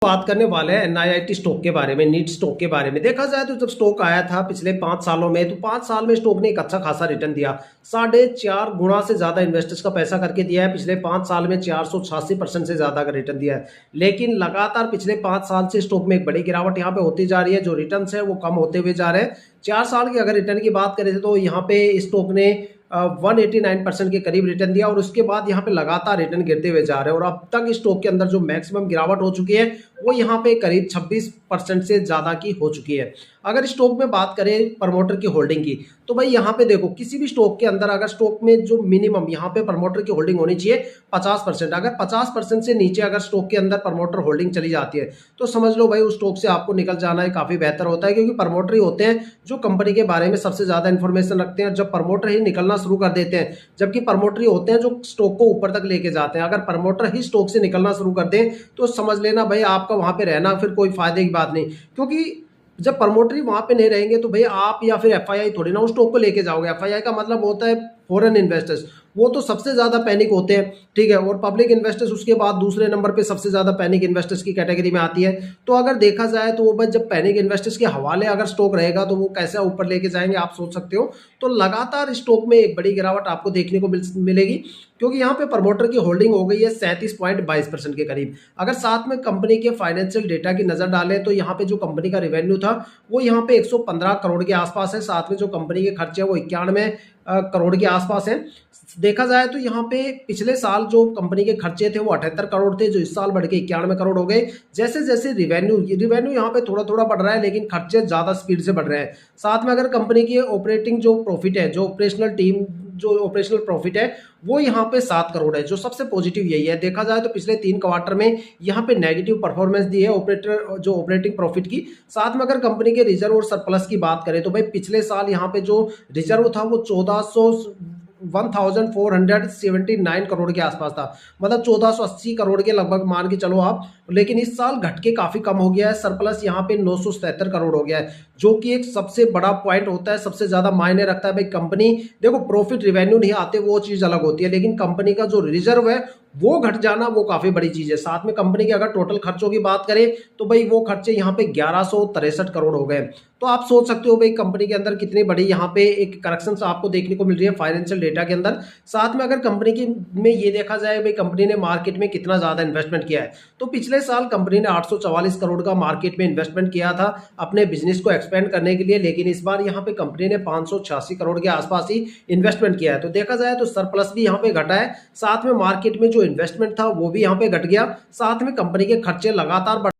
बात करने वाले हैं एनआईआईटी स्टॉक के बारे में, नीट स्टॉक के बारे में। देखा जाए तो जब स्टॉक आया था पिछले 5 सालों में, तो 5 साल में स्टॉक ने एक अच्छा खासा रिटर्न दिया। 4.5 गुना से ज्यादा इन्वेस्टर्स का पैसा करके दिया है। पिछले 5 साल में 486% से ज्यादा का रिटर्न दिया है। लेकिन लगातार पिछले 5 साल से स्टॉक में एक बड़ी गिरावट यहाँ पे होती जा रही है। जो रिटर्न है वो कम होते हुए जा रहे हैं। 4 साल के अगर रिटर्न की बात करें तो यहाँ पे स्टॉक ने 189% के करीब रिटर्न दिया और उसके बाद यहाँ पे लगातार रिटर्न गिरते हुए जा रहे हैं। और अब तक स्टॉक के अंदर जो मैक्सिमम गिरावट हो चुकी है वो यहाँ पे करीब 26% से ज्यादा की हो चुकी है। अगर स्टॉक में बात करें प्रमोटर की होल्डिंग की, तो भाई यहाँ पे देखो किसी भी स्टॉक के अंदर अगर स्टॉक में जो मिनिमम यहाँ पे प्रमोटर की होल्डिंग होनी चाहिए 50%। अगर 50% से नीचे अगर स्टॉक के अंदर प्रमोटर होल्डिंग चली जाती है तो समझ लो भाई उस स्टॉक से आपको निकल जाना है काफी बेहतर होता है। क्योंकि प्रमोटर ही होते हैं जो कंपनी के बारे में सबसे ज्यादा इंफॉर्मेशन रखते हैं। जब प्रमोटर ही निकलना शुरू कर देते हैं, जबकि प्रमोटर ही होते हैं जो स्टॉक को ऊपर तक लेके जाते हैं। अगर प्रमोटर ही स्टॉक से निकलना शुरू कर दें तो समझ लेना भाई आपका वहां पे रहना फिर कोई फायदे की बात नहीं। क्योंकि जब प्रमोटर ही वहां पे नहीं रहेंगे तो भाई आप या फिर एफआईआई थोड़ी ना उस स्टॉक को लेके जाओगे। एफआईआई का मतलब होता है फॉरेन इन्वेस्टर्स, वो तो सबसे ज्यादा पैनिक होते हैं, ठीक है। और पब्लिक इन्वेस्टर्स उसके बाद दूसरे नंबर पे सबसे ज्यादा पैनिक इन्वेस्टर्स की कैटेगरी में आती है। तो अगर देखा जाए तो वो बस जब पैनिक इन्वेस्टर्स के हवाले अगर स्टॉक रहेगा तो वो कैसे ऊपर लेके जाएंगे आप सोच सकते हो। तो लगातार स्टॉक में एक बड़ी गिरावट आपको देखने को मिलेगी। क्योंकि यहाँ पे प्रमोटर की होल्डिंग हो गई है 37.22% के करीब। अगर साथ में कंपनी के फाइनेंशियल डेटा की नजर डालें तो यहाँ पे जो कंपनी का रेवेन्यू था वो यहाँ पे 115 करोड़ के आसपास है। साथ में जो कंपनी के खर्चे वो 91 करोड़ के आसपास है। देखा जाए तो यहाँ पे पिछले साल जो कंपनी के खर्चे थे वो 78 करोड़ थे, जो इस साल बढ़ के 91 करोड़ हो गए। जैसे जैसे रिवेन्यू यहाँ पे थोड़ा थोड़ा बढ़ रहा है लेकिन खर्चे ज्यादा स्पीड से बढ़ रहे हैं। साथ में अगर कंपनी की ऑपरेटिंग जो प्रॉफिट है, जो ऑपरेशनल प्रॉफिट है वो यहाँ पे 7 करोड़ है। जो सबसे पॉजिटिव यही है। देखा जाए तो पिछले 3 क्वार्टर में यहाँ पे नेगेटिव परफॉर्मेंस दी है ऑपरेटिंग प्रॉफिट की। साथ में अगर कंपनी के रिजर्व और सरप्लस की बात करें तो भाई पिछले साल यहाँ पे जो रिजर्व था वो 1479 करोड़ के आसपास था, मतलब 1480 करोड़ के लगभग मान के चलो आप। लेकिन इस साल घट के काफी कम हो गया है। सरप्लस यहाँ पे 977 करोड़ हो गया है, जो कि एक सबसे बड़ा पॉइंट होता है, सबसे ज्यादा मायने रखता है। भाई कंपनी देखो प्रॉफिट रिवेन्यू नहीं आते वो चीज अलग होती है, लेकिन कंपनी का जो रिजर्व है वो घट जाना वो काफी बड़ी चीज है। साथ में कंपनी के अगर टोटल खर्चों की बात करें तो भाई वो खर्चे यहाँ पे 1163 करोड़ हो गए। तो आप सोच सकते हो भाई कंपनी के अंदर कितनी बड़ी यहाँ पे एक करेक्शन आपको देखने को मिल रही है फाइनेंशियल डेटा के अंदर। साथ में अगर कंपनी की में ये देखा जाए भाई कंपनी ने मार्केट में कितना ज्यादा इन्वेस्टमेंट किया है, तो पिछले साल कंपनी ने 844 करोड़ का मार्केट में इन्वेस्टमेंट किया था अपने बिजनेस को एक्सपेंड करने के लिए। लेकिन इस बार यहाँ पे कंपनी ने 586 करोड़ के आसपास ही इन्वेस्टमेंट किया है। तो देखा जाए तो सरप्लस भी यहाँ पे घटा है। साथ में मार्केट में जो इन्वेस्टमेंट था वो भी यहाँ पे घट गया। साथ में कंपनी के खर्चे लगातार